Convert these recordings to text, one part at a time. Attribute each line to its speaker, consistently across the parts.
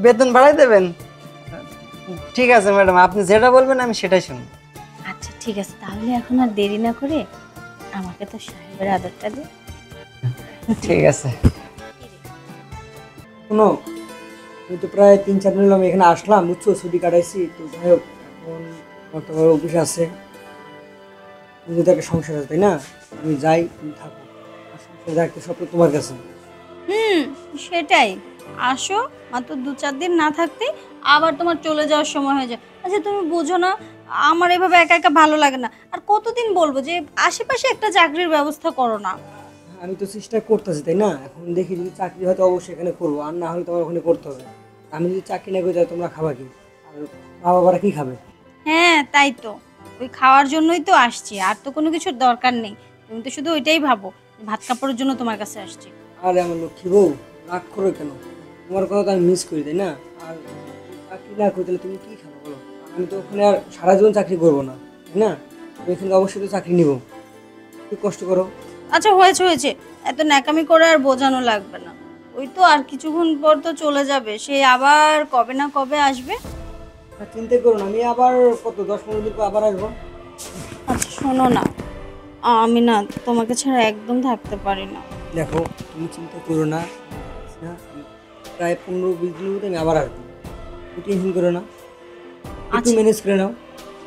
Speaker 1: বেতন বাড়াই দেবেন? ঠিক আছে ম্যাডাম, আপনি যেটা বলবেন আমি সেটাই শুনবো।
Speaker 2: আচ্ছা ঠিক আছে, তাহলে এখন আর দেরি না করে আমাকে তো সাহেবের আদরটা দে।
Speaker 1: ঠিক আছে।
Speaker 3: শোনো, আমি তো প্রায় 3-4 দিন হলো আমি এখানে আসলাম, বুঝছো, ছুটি কাটাইছি। তো যাই হোক, এখন আমার তো অফিস আছে, তুমি তো একটা সংসার আছে, তাই না? আমি যাই, তুমি থাকো, আর সংসার দায়িত্ব সব তো তোমার কাছে।
Speaker 2: হুম, সেটাই। আসো, মাত্র 2-4 দিন না থাকতেই আবার তোমার চলে যাওয়ার সময় হয়ে যায়। আচ্ছা তুমি বোঝো না, আমার এভাবে একা একা ভালো লাগে না। আর কতদিন বলবো যে আশেপাশে একটা চাকরির ব্যবস্থা করো না।
Speaker 3: আমি তো চেষ্টা করতেছি, তাই না? এখন দেখি যদি চাকরি হয় তো অবশ্যই এখানে করবো, আর না হলে তোমার ওখানে করতে হবে। আমি যদি চাকরি না করি তাহলে তোমরা খাবা কি? আর মা বাবারা কি খাবে?
Speaker 2: হ্যাঁ তাই তো, ওই খাওয়ার জন্যই তো আসছি, আর তো কোনো কিছুর দরকার নেই। তুমি তো শুধু ওইটাই ভাবো, ভাত কাপড়ের জন্য তোমার কাছে আসছি।
Speaker 3: আরে আমার লক্ষ্মী বউ, রাগ করো কেন? তোমার কথা তো আমি মিস করি, তাই না? আর চাকরি না করি তাহলে তুমি কি খাবে বলো? আমি তো ওখানে আর সারা জীবন চাকরি করবো না, তাই না? আমি এখানে অবশ্যই তো চাকরি নিবো, একটু কষ্ট করো।
Speaker 2: আচ্ছা হয়েছে হয়েছে, এত ন্যাকামি করে আর বোঝানো লাগবে না। ওই তো আর কিছুক্ষণ পর তো চলে যাবে, সে আবার কবে না কবে আসবে।
Speaker 3: আর চিন্তা করো না, আমি আবার কত 10-15 দিন পর আবার আসবো।
Speaker 2: আচ্ছা শোনো না, আমি না তোমাকে ছাড়া একদম থাকতে পারি না।
Speaker 3: দেখো, তুমি চিন্তা করো না, না, প্রায় 15-20 দিনের মধ্যে আমি আবার আসবো, তুমি টেনশন করো না, একটু
Speaker 2: আচ্ছা
Speaker 3: ম্যানেজ করে নাও।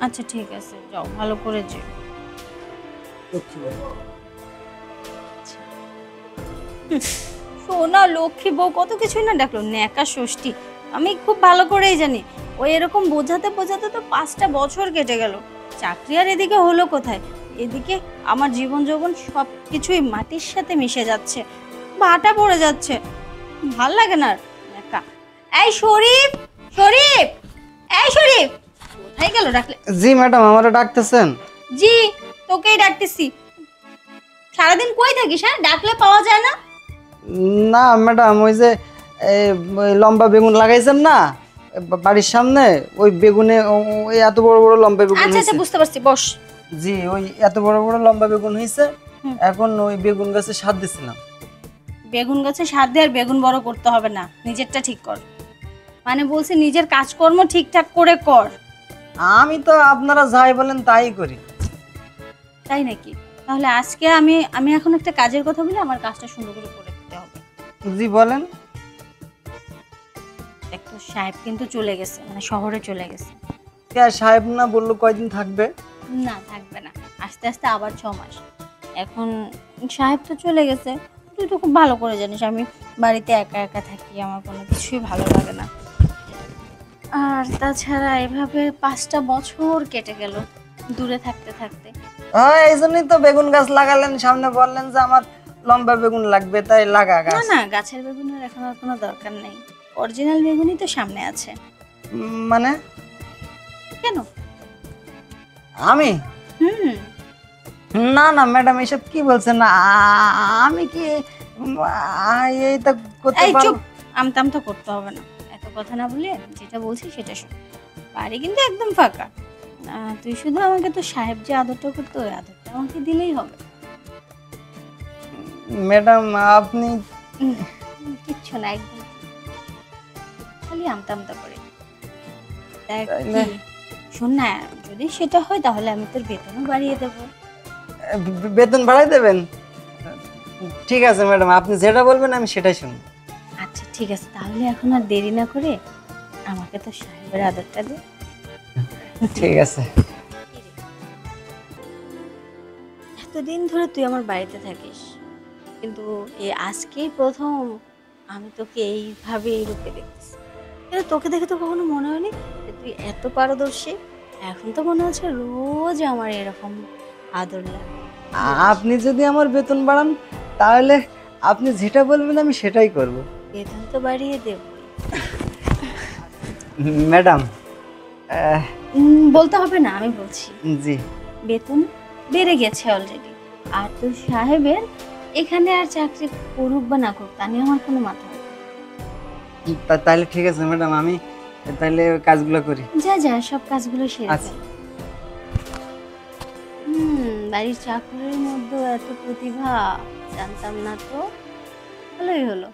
Speaker 2: আচ্ছা ঠিক আছে, যাও ভালো করে যেও।
Speaker 3: লক্ষ্মী বউ।
Speaker 2: সোনা লক্ষ্মী বউ কত কিছুই না ডাকলো, ন্যাকা ষষ্ঠী। আমি খুব ভালো করেই জানি ওই এরকম বোঝাতে বোঝাতে তো 5টা বছর কেটে গেল। চাকরি আর এদিকে হলো কোথায়, এদিকে আমার জীবন যৌবন সব কিছুই মাটির সাথে মিশে যাচ্ছে, ভাটা পড়ে যাচ্ছে। ভাল লাগে না আর ন্যাকা। এই শরীফ, শরীফ, এই শরীফ, কোথায় গেল ডাকলে?
Speaker 1: জি ম্যাডাম, আমারও ডাকতেছেন?
Speaker 2: জি, তোকেই ডাকতেছি। সারাদিন কই থাকিস? হ্যাঁ, ডাকলে পাওয়া যায় না?
Speaker 1: না ম্যাডাম, ওই যে ওই লম্বা বেগুন লাগাইছেন না বাড়ির সামনে, ওই বেগুনে ওই এত বড় বড় লম্বা বেগুন
Speaker 2: আচ্ছা আচ্ছা
Speaker 1: হয়েছে।
Speaker 2: বুঝতে পারছি, বস।
Speaker 1: জি, ওই এত বড় বড় লম্বা বেগুন হয়েছে, এখন ওই বেগুন গাছে সার দিছিলাম।
Speaker 2: বেগুন গাছে সার দিয়ে আর বেগুন বড় করতে হবে না, নিজেরটা ঠিক কর। মানে বলছি নিজের কাজকর্ম ঠিকঠাক করে কর।
Speaker 1: আমি তো আপনারা যাই বলেন তাই করি।
Speaker 2: তাই নাকি? তাহলে আজকে আমি আমি এখন একটা কাজের কথা বলি, আমার কাজটা সুন্দর করে করে দিতে হবে।
Speaker 1: জি বলেন।
Speaker 2: একটু সাহেব কিন্তু চলে গেছে, মানে শহরে চলে গেছে।
Speaker 1: কে সাহেব না বললো কয়দিন থাকবে?
Speaker 2: না থাকবে না, আস্তে আস্তে আবার 6 মাস। এখন সাহেব তো চলে গেছে, তুই তো খুব ভালো করে জানিস আমি বাড়িতে একা একা থাকি, আমার কোনো কিছুই ভালো লাগে না। আর তাছাড়া এভাবে 5টা বছর কেটে গেল দূরে থাকতে থাকতে।
Speaker 1: হ্যাঁ, এই জন্যই তো বেগুন গাছ লাগালেন, সামনে বললেন যে আমার লম্বা বেগুন লাগবে, তাই লাগা
Speaker 2: না
Speaker 1: গাছ।
Speaker 2: না, গাছের বেগুনের এখন আর কোনো দরকার নেই, অরিজিনাল বেগুনই তো সামনে আছে।
Speaker 1: মানে
Speaker 2: কেন?
Speaker 1: আমি?
Speaker 2: হুম।
Speaker 1: না না ম্যাডাম, এসব কি বলছেন? আমি কি এইটা করতে
Speaker 2: এই চুপ,
Speaker 1: পারবো?
Speaker 2: আমতাম তো করতে হবে না, এত কথা না বলে যেটা বলছি সেটা শোন। বাড়ি কিন্তু একদম ফাঁকা। তুই শুধু আমাকে তো সাহেব যে আদরটা করতো ওই আদরটা আমাকে দিলেই হবে।
Speaker 1: ম্যাডাম আপনি
Speaker 2: কিচ্ছু না, একদম খালি আমতা আমতা করে। দেখ
Speaker 1: তাইলে?
Speaker 2: কি, শোন না, যদি সেটা হয় তাহলে আমি তোর বেতনও বাড়িয়ে দেবো।
Speaker 1: বেতন বাড়াই দেবেন? ঠিক আছে ম্যাডাম, আপনি যেটা বলবেন আমি সেটাই শুনবো।
Speaker 2: আচ্ছা ঠিক আছে, তাহলে এখন আর দেরি না করে আমাকে তো সাহেবের আদরটা দে।
Speaker 1: ঠিক আছে।
Speaker 2: এতদিন ধরে তুই আমার বাড়িতে থাকিস, কিন্তু এই আজকেই প্রথম আমি তোকে এইভাবে এই রূপে দেখতেছি। কিন্তু তোকে দেখে তো কখনো মনে হয়নি যে তুই এত পারদর্শী। এখন তো মনে হচ্ছে রোজ আমার এরকম আদর লাগে।
Speaker 1: আপনি যদি আমার বেতন বাড়ান তাহলে আপনি যেটা বলবেন আমি সেটাই করব।
Speaker 2: বেতন তো বাড়িয়ে দেবই।
Speaker 1: ম্যাডাম
Speaker 2: বলতে হবে না, আমি বলছি
Speaker 1: জি।
Speaker 2: বেতন বেড়ে গেছে অলরেডি। আর তোর সাহেবের এখানে আর চাকরি করুক বা না করুক তা নিয়ে আমার কোনো মাথা ব্যথা নেই।
Speaker 1: তাহলে ঠিক আছে ম্যাডাম, আমি তাহলে ওই কাজগুলো করি।
Speaker 2: যা যা সব কাজগুলো সেরে
Speaker 1: আচ্ছা।
Speaker 2: ফেল। বাড়ির চাকরির মধ্যে এত প্রতিভা, জানতাম না তো, ভালোই হলো।